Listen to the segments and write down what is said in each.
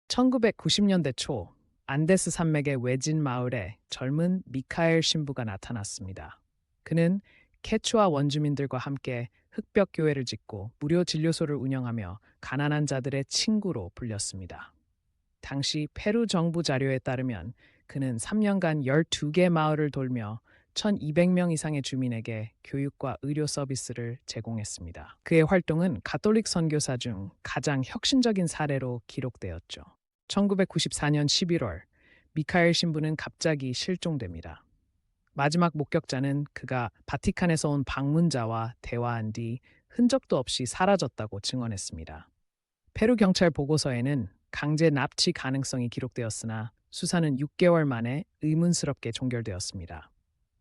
1990년대 초 안데스 산맥의 외진 마을에 젊은 미카엘 신부가 나타났습니다. 그는 케추아 원주민들과 함께 흑벽 교회를 짓고 무료 진료소를 운영하며 가난한 자들의 친구로 불렸습니다. 당시 페루 정부 자료에 따르면 그는 3년간 12개 마을을 돌며 1,200명 이상의 주민에게 교육과 의료 서비스를 제공했습니다. 그의 활동은 가톨릭 선교사 중 가장 혁신적인 사례로 기록되었죠. 1994년 11월, 미카엘 신부는 갑자기 실종됩니다. 마지막 목격자는 그가 바티칸에서 온 방문자와 대화한 뒤 흔적도 없이 사라졌다고 증언했습니다. 페루 경찰 보고서에는 강제 납치 가능성이 기록되었으나 수사는 6개월 만에 의문스럽게 종결되었습니다.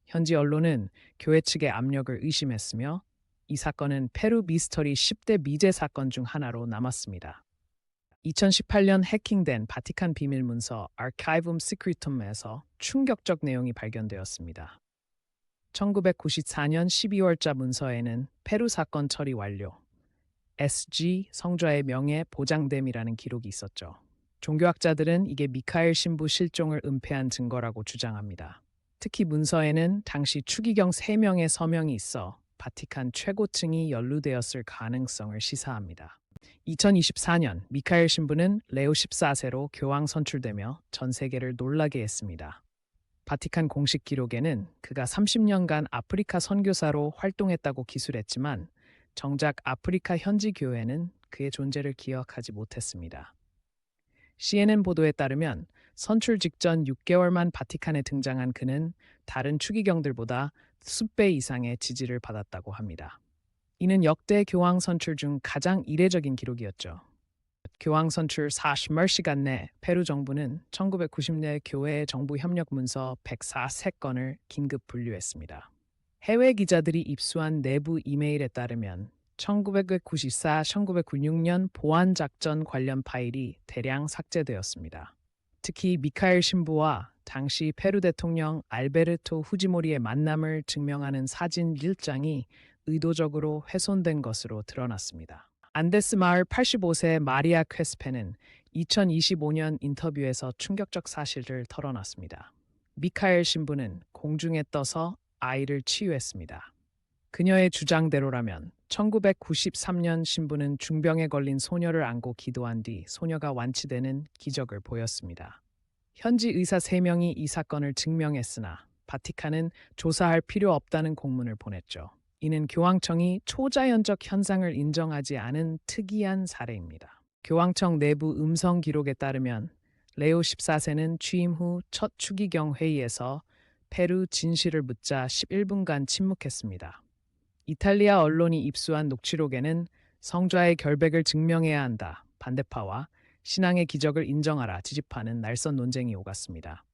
현지 언론은 교회 측의 압력을 의심했으며 이 사건은 페루 미스터리 10대 미제 사건 중 하나로 남았습니다. 2018년 해킹된 바티칸 비밀문서 Archivum Secretum에서 충격적 내용이 발견되었습니다. 1994년 12월자 문서에는 페루 사건 처리 완료, SG 성좌의 명예 보장됨이라는 기록이 있었죠. 종교학자들은 이게 미카엘 신부 실종을 은폐한 증거라고 주장합니다. 특히 문서에는 당시 추기경 3명의 서명이 있어 바티칸 최고층이 연루되었을 가능성을 시사합니다. 2024년 미카엘 신부는 레오 14세로 교황 선출되며 전 세계를 놀라게 했습니다. 바티칸 공식 기록에는 그가 30년간 아프리카 선교사로 활동했다고 기술했지만 정작 아프리카 현지 교회는 그의 존재를 기억하지 못했습니다. CNN 보도에 따르면 선출 직전 6개월만 바티칸에 등장한 그는 다른 추기경들보다 수배 이상의 지지를 받았다고 합니다. 이는 역대 교황 선출 중 가장 이례적인 기록이었죠. 교황 선출 40시간 내 페루 정부는 1990년 교회 정부 협력 문서 104건을 긴급 분류했습니다. 해외 기자들이 입수한 내부 이메일에 따르면 1994-1996년 보안 작전 관련 파일이 대량 삭제되었습니다. 특히 미카엘 신부와 당시 페루 대통령 알베르토 후지모리의 만남을 증명하는 사진 1장이 의도적으로 훼손된 것으로 드러났습니다. 안데스 마을 85세 마리아 퀘스페는 2025년 인터뷰에서 충격적 사실을 털어놨습니다. 미카엘 신부는 공중에 떠서 아이를 치유했습니다. 그녀의 주장대로라면 1993년 신부는 중병에 걸린 소녀를 안고 기도한 뒤 소녀가 완치되는 기적을 보였습니다. 현지 의사 3명이 이 사건을 증명했으나 바티칸은 조사할 필요 없다는 공문을 보냈죠. 이는 교황청이 초자연적 현상을 인정하지 않은 특이한 사례입니다. 교황청 내부 음성 기록에 따르면 레오 14세는 취임 후 첫 추기경 회의에서 페루 진실을 묻자 11분간 침묵했습니다. 이탈리아 언론이 입수한 녹취록에는 성좌의 결백을 증명해야 한다, 반대파와 신앙의 기적을 인정하라, 지지파는 날선 논쟁이 오갔습니다.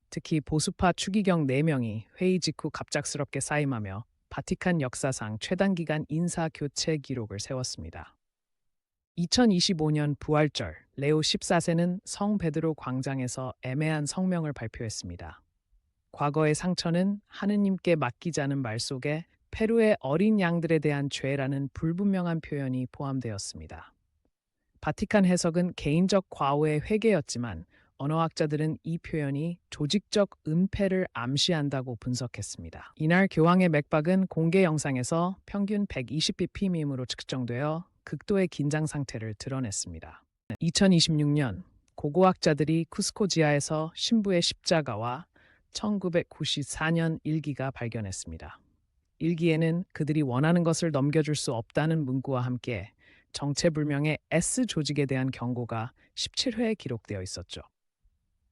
특히 보수파 추기경 4명이 회의 직후 갑작스럽게 사임하며 바티칸 역사상 최단기간 인사교체 기록을 세웠습니다. 2025년 부활절, 레오 14세는 성 베드로 광장에서 애매한 성명을 발표했습니다. 과거의 상처는 하느님께 맡기자는 말 속에 페루의 어린 양들에 대한 죄라는 불분명한 표현이 포함되었습니다. 바티칸 해석은 개인적 과오의 회개였지만 언어학자들은 이 표현이 조직적 은폐를 암시한다고 분석했습니다. 이날 교황의 맥박은 공개 영상에서 평균 120bpm으로 측정되어 극도의 긴장 상태를 드러냈습니다. 2026년 고고학자들이 쿠스코 지하에서 신부의 십자가와 1994년 일기가 발견했습니다. 일기에는 그들이 원하는 것을 넘겨줄 수 없다는 문구와 함께 정체불명의 S 조직에 대한 경고가 17회 기록되어 있었죠.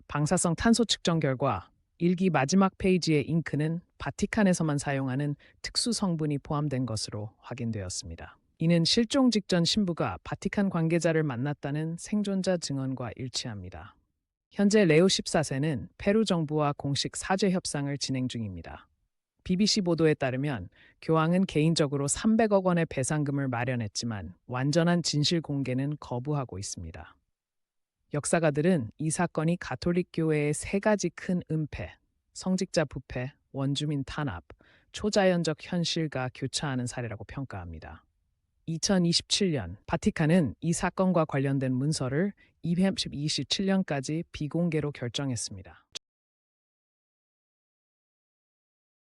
방사성 탄소 측정 결과 일기 마지막 페이지의 잉크는 바티칸에서만 사용하는 특수 성분이 포함된 것으로 확인되었습니다. 이는 실종 직전 신부가 바티칸 관계자를 만났다는 생존자 증언과 일치합니다. 현재 레오 14세는 페루 정부와 공식 사죄 협상을 진행 중입니다. BBC 보도에 따르면 교황은 개인적으로 300억 원의 배상금을 마련했지만 완전한 진실 공개는 거부하고 있습니다. 역사가들은 이 사건이 가톨릭 교회의 3가지 큰 은폐, 성직자 부패, 원주민 탄압, 초자연적 현실과 교차하는 사례라고 평가합니다. 2027년 바티칸은 이 사건과 관련된 문서를 2027년까지 비공개로 결정했습니다.